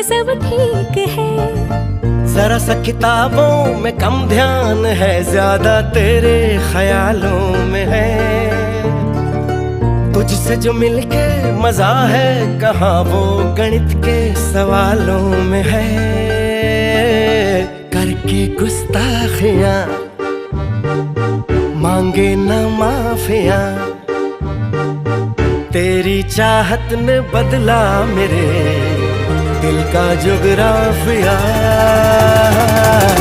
सब ठीक है। जरा सा किताबों में कम ध्यान है, ज्यादा तेरे ख्यालों में है। तुझसे जो मिलके मजा है, कहाँ वो गणित के सवालों में है। करके गुस्ताखियां मांगे न माफिया, तेरी चाहत ने बदला मेरे दिल का जुगराफिया।